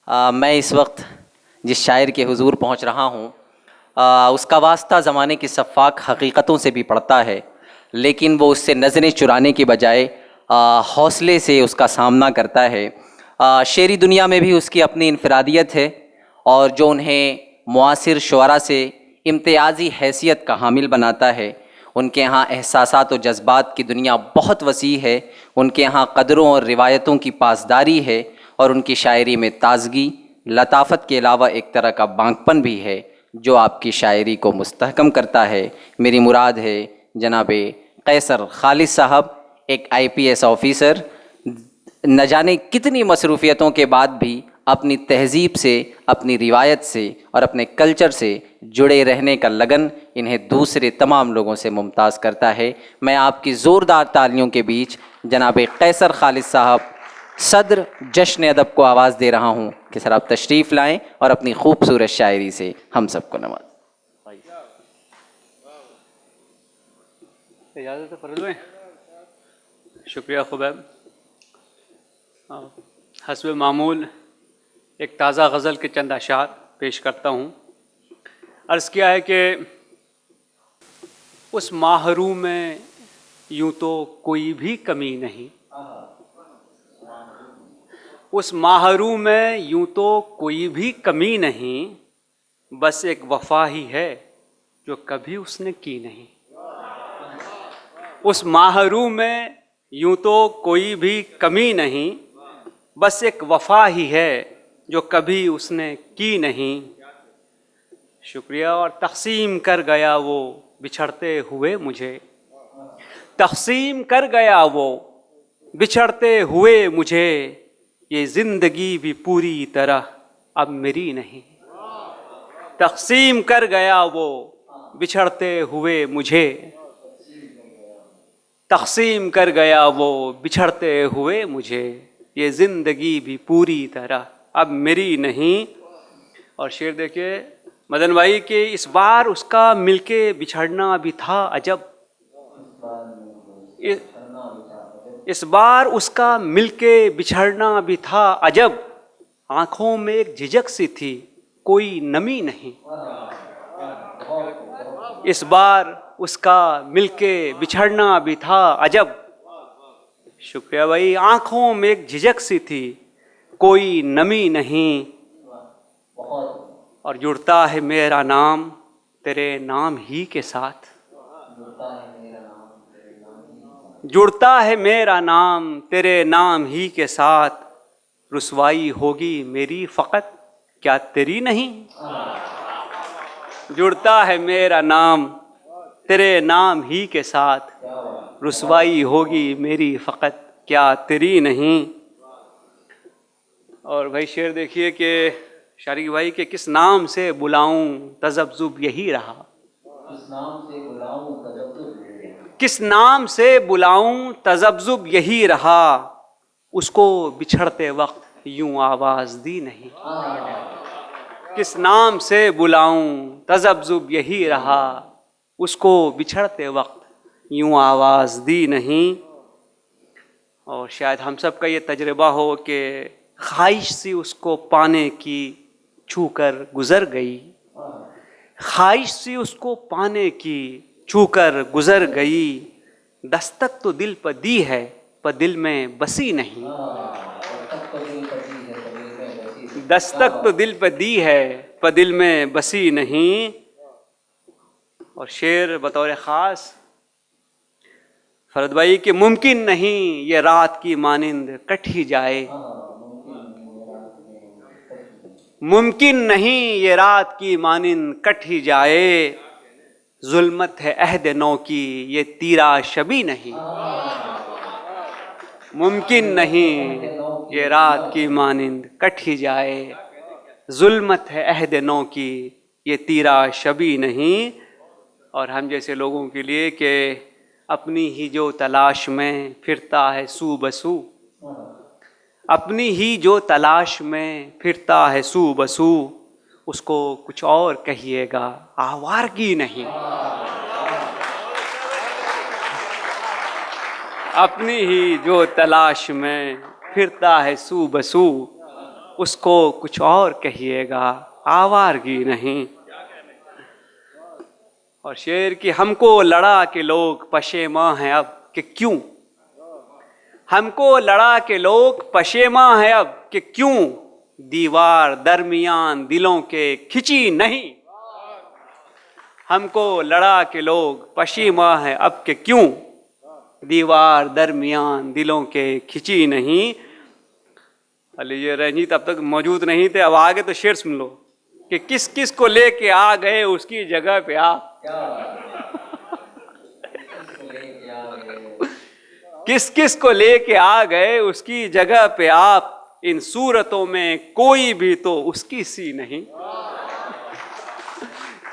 میں اس وقت جس شاعر کے حضور پہنچ رہا ہوں اس کا واسطہ زمانے کی سفاک حقیقتوں سے بھی پڑتا ہے، لیکن وہ اس سے نظریں چرانے کی بجائے حوصلے سے اس کا سامنا کرتا ہے۔ شعری دنیا میں بھی اس کی اپنی انفرادیت ہے، اور جو انہیں معاصر شعراء سے امتیازی حیثیت کا حامل بناتا ہے، ان کے ہاں احساسات و جذبات کی دنیا بہت وسیع ہے، ان کے ہاں قدروں اور روایتوں کی پاسداری ہے، اور ان کی شاعری میں تازگی، لطافت کے علاوہ ایک طرح کا بانکپن بھی ہے جو آپ کی شاعری کو مستحکم کرتا ہے۔ میری مراد ہے جناب قیصر خالد صاحب، ایک IPS آفیسر، نہ جانے کتنی مصروفیتوں کے بعد بھی اپنی تہذیب سے، اپنی روایت سے اور اپنے کلچر سے جڑے رہنے کا لگن انہیں دوسرے تمام لوگوں سے ممتاز کرتا ہے۔ میں آپ کی زوردار تالیوں کے بیچ جناب قیصر خالد صاحب صدر جشن ادب کو آواز دے رہا ہوں کہ سر آپ تشریف لائیں اور اپنی خوبصورت شاعری سے ہم سب کو نوازیں۔ اجازت ہے فرض میں؟ شکریہ خبیب۔ حسب معمول ایک تازہ غزل کے چند اشعار پیش کرتا ہوں۔ عرض کیا ہے کہ اس ماہرو میں یوں تو کوئی بھی کمی نہیں، اس ماہرو میں یوں تو کوئی بھی کمی نہیں، بس ایک وفا ہی ہے جو کبھی اس نے کی نہیں۔ اس ماہرو میں یوں تو کوئی بھی کمی نہیں، بس ایک وفا ہی ہے جو کبھی اس نے کی نہیں۔ شکریہ۔ اور تقسیم کر گیا وہ بچھڑتے ہوئے مجھے، تقسیم کر گیا وہ بچھڑتے ہوئے مجھے، یہ زندگی بھی پوری طرح اب میری نہیں۔ تقسیم کر گیا وہ بچھڑتے ہوئے مجھے، تقسیم کر گیا وہ بچھڑتے ہوئے مجھے، یہ زندگی بھی پوری طرح اب میری نہیں۔ اور شعر دیکھیے مدن بھائی کہ اس بار اس کا مل کے بچھڑنا بھی تھا عجب، اس بار اس کا مل کے بچھڑنا بھی تھا عجب، آنکھوں میں ایک جھجک سی تھی کوئی نمی نہیں۔ اس بار اس کا مل کے بچھڑنا بھی تھا عجب، شکریہ بھائی، آنکھوں میں ایک جھجک سی تھی کوئی نمی نہیں۔ اور جڑتا ہے میرا نام تیرے نام ہی کے ساتھ، جڑتا ہے میرا نام تیرے نام ہی کے ساتھ، رسوائی ہوگی میری فقط کیا تیری نہیں۔ جڑتا ہے میرا نام تیرے نام ہی کے ساتھ، رسوائی ہوگی میری فقط کیا تیری نہیں۔ اور بھائی شعر دیکھیے کہ شارق بھائی کہ کس نام سے بلاؤں تذبذب یہی رہا، کس نام سے بلاؤں تذبذب یہی رہا، اس کو بچھڑتے وقت یوں آواز دی نہیں۔ کس نام سے بلاؤں تذبذب یہی رہا، اس کو بچھڑتے وقت یوں آواز دی نہیں۔ اور شاید ہم سب کا یہ تجربہ ہو کہ خواہش سی اس کو پانے کی چھو کر گزر گئی، خواہش سی اس کو پانے کی چھو کر گزر گئی، دستک تو دل پہ دی ہے پر دل میں بسی نہیں۔ دستک تو دل پہ دی ہے پر دل میں بسی نہیں۔ اور شعر بطور خاص فرد بھائی کہ ممکن نہیں یہ رات کی مانند کٹ ہی جائے، ممکن نہیں یہ رات کی مانند کٹ ہی جائے، ظلمت ہے عہد نو کی یہ تیرا شبی نہیں۔ ممکن نہیں یہ رات کی مانند کٹ ہی جائے، ظلمت ہے عہد نو کی یہ تیرا شبی نہیں۔ اور ہم جیسے لوگوں کے لیے کہ اپنی ہی جو تلاش میں پھرتا ہے سو بسو، اپنی ہی جو تلاش میں پھرتا ہے سو بسو، اس کو کچھ اور کہیے گا آوارگی نہیں۔ اپنی ہی جو تلاش میں پھرتا ہے سو بسو، اس کو کچھ اور کہیے گا، آوارگی نہیں۔ اور شعر کی ہم کو لڑا کے لوگ پشیماں ہیں اب کہ کیوں، ہم کو لڑا کے لوگ پشیماں ہیں اب کہ کیوں، دیوار درمیان دلوں کے کھچی نہیں۔ ہم کو لڑا کے لوگ پشیماں ہیں اب کہ کیوں، دیوار درمیان دلوں کے کھچی نہیں۔ علی یہ رنجیت اب تک موجود نہیں تھے، اب آگے تو شعر سن لو کہ کس کس کو لے کے آ گئے اس کی جگہ پہ آپ، کس کس کو لے کے آ گئے اس کی جگہ پہ آپ، ان صورتوں میں کوئی بھی تو اس کی سی نہیں۔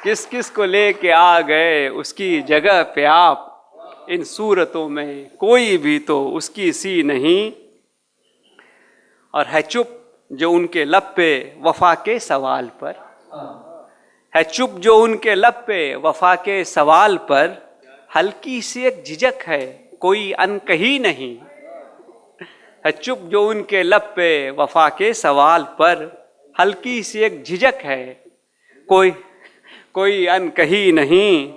کس کس کو لے کے آ گئے اس کی جگہ پہ آپ، ان صورتوں میں کوئی بھی تو اس کی سی نہیں۔ اور ہے چپ جو ان کے لب پہ وفا کے سوال پر، ہے چپ جو ان کے لب پہ وفا کے سوال پر، ہلکی سی ایک جھجک ہے کوئی انکہی نہیں۔ ہے چپ جو ان کے لب پہ وفا کے سوال پر، ہلکی سی ایک جھجک ہے کوئی انکہی نہیں۔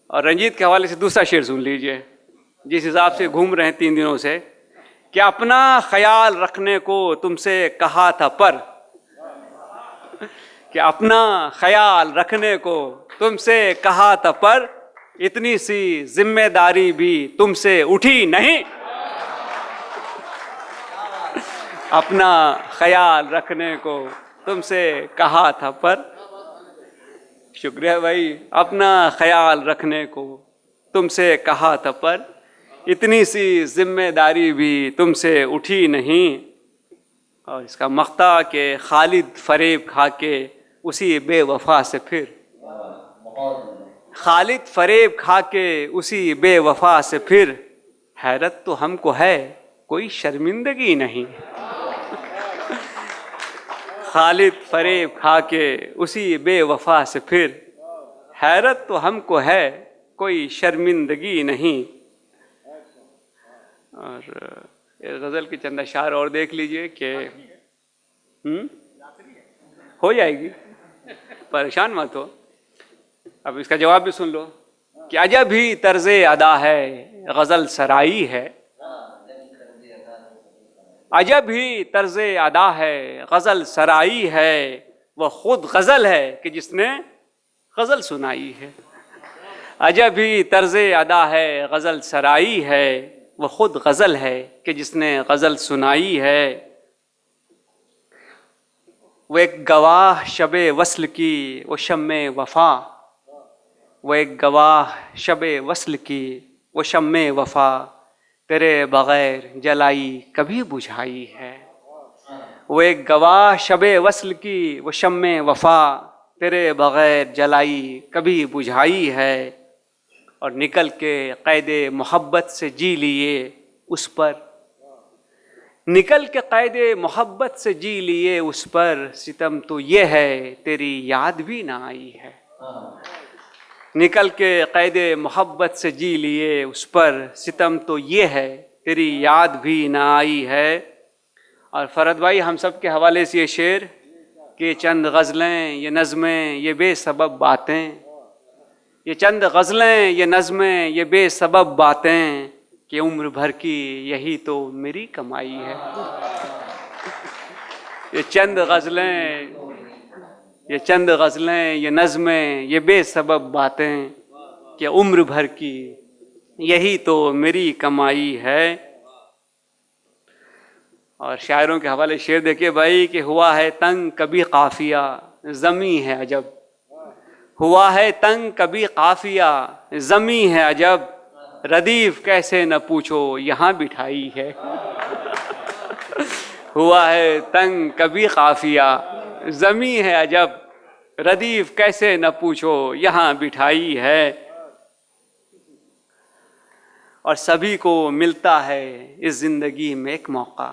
اور رنجیت کے حوالے سے دوسرا شعر سن لیجئے، جس حساب سے گھوم رہے ہیں 3 دنوں سے، کہ اپنا خیال رکھنے کو تم سے کہا تھا پر، کہ اپنا خیال رکھنے کو تم سے کہا تھا پر، اتنی سی ذمہ داری بھی تم سے اٹھی نہیں۔ اپنا خیال رکھنے کو تم سے کہا تھا پر، شکریہ بھائی، اپنا خیال رکھنے کو تم سے کہا تھا پر، اتنی سی ذمہ داری بھی تم سے اٹھی نہیں۔ اور اس کا مقطع کہ خالد فریب کھا کے اسی بے وفا سے پھر، خالد فریب کھا کے اسی بے وفا سے پھر، حیرت تو ہم کو ہے کوئی شرمندگی نہیں۔ خالد فریب کھا کے اسی بے وفا سے پھر، حیرت تو ہم کو ہے کوئی شرمندگی نہیں۔ اور غزل کی چند اشعار اور دیکھ لیجئے کہ ہو جائے گی، پریشان مت ہو۔ اب اس کا جواب بھی سن لو کہ عجب ہی طرز ادا ہے غزل سرائی ہے، عجب ہی طرز ادا ہے غزل سرائی ہے، وہ خود غزل ہے کہ جس نے غزل سنائی ہے۔ عجب ہی طرز ادا ہے غزل سرائی ہے، وہ خود غزل ہے کہ جس نے غزل سنائی ہے۔ وہ ایک گواہ شب وصل کی وہ شمع وفا، وہ ایک گواہ شب وصل کی وہ شمع وفا، تیرے بغیر جلائی کبھی بجھائی ہے۔ وہ ایک گواہ شب وصل کی وہ شمع وفا، تیرے بغیر جلائی کبھی بجھائی ہے۔ اور نکل کے قید محبت سے جی لیے اس پر، نکل کے قید محبت سے جی لیے اس پر، ستم تو یہ ہے تیری یاد بھی نہ آئی ہے۔ نکل کے قید محبت سے جی لیے اس پر، ستم تو یہ ہے تیری یاد بھی نہ آئی ہے۔ اور فرد بھائی ہم سب کے حوالے سے یہ شعر کہ چند غزلیں یہ نظمیں یہ بے سبب باتیں، یہ چند غزلیں یہ نظمیں یہ بے سبب باتیں، کہ عمر بھر کی یہی تو میری کمائی ہے۔ یہ چند غزلیں یہ چند غزلیں یہ نظمیں یہ بے سبب باتیں، کہ عمر بھر کی یہی تو میری کمائی ہے۔ اور شاعروں کے حوالے شعر دیکھیے بھائی کہ ہوا ہے تنگ کبھی قافیہ زمیں ہے عجب، ہوا ہے تنگ کبھی قافیہ زمیں ہے عجب، ردیف کیسے نہ پوچھو یہاں بٹھائی ہے۔ ہوا ہے تنگ کبھی قافیہ زمیں ہے عجب، ردیف کیسے نہ پوچھو یہاں بٹھائی ہے۔ اور سبھی کو ملتا ہے اس زندگی میں ایک موقع،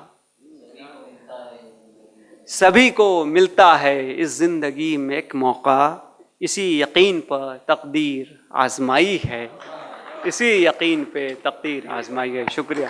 سبھی کو ملتا ہے اس زندگی میں ایک موقع، اسی یقین پر تقدیر آزمائی ہے، اسی یقین پہ تقدیر آزمائی ہے۔ شکریہ۔